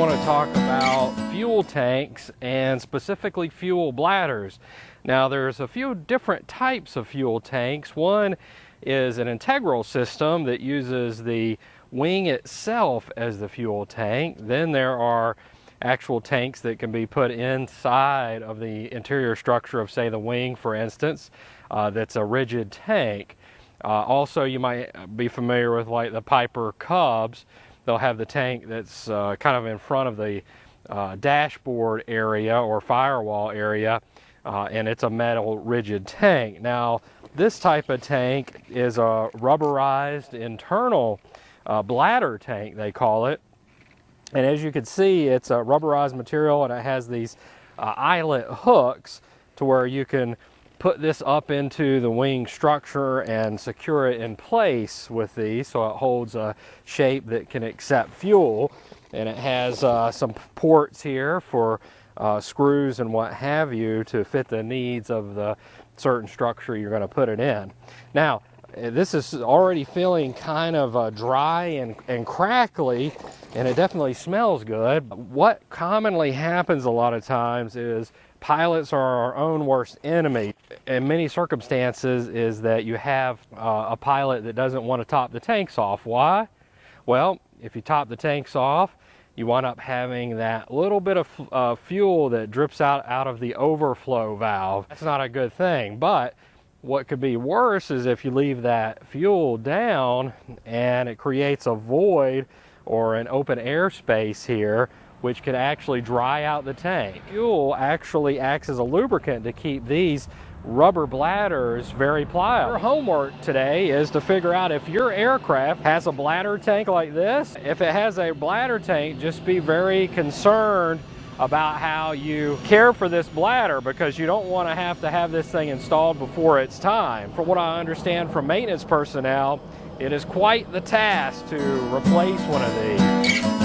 want to talk about fuel tanks and specifically fuel bladders. Now there's a few different types of fuel tanks. One is an integral system that uses the wing itself as the fuel tank. Then there are actual tanks that can be put inside of the interior structure of, say, the wing, for instance. That's a rigid tank. Also, you might be familiar with like the Piper Cubs. They'll have the tank that's kind of in front of the dashboard area or firewall area, and it's a metal rigid tank. Now, this type of tank is a rubberized internal bladder tank, they call it. And as you can see, it's a rubberized material, and it has these eyelet hooks to where you can put this up into the wing structure and secure it in place with these, so it holds a shape that can accept fuel. And it has some ports here for screws and what have you to fit the needs of the certain structure you're going to put it in. Now, this is already feeling kind of dry and crackly, and it definitely smells good. What commonly happens a lot of times is pilots are our own worst enemy. In many circumstances is that you have a pilot that doesn't want to top the tanks off. Why? Well, if you top the tanks off, you wind up having that little bit of fuel that drips out of the overflow valve. That's not a good thing. But what could be worse is if you leave that fuel down and it creates a void or an open airspace here, which could actually dry out the tank. Fuel actually acts as a lubricant to keep these rubber bladders very pliable. Your homework today is to figure out if your aircraft has a bladder tank like this. If it has a bladder tank, just be very concerned about how you care for this bladder, because you don't want to have this thing installed before it's time. From what I understand from maintenance personnel, it is quite the task to replace one of these.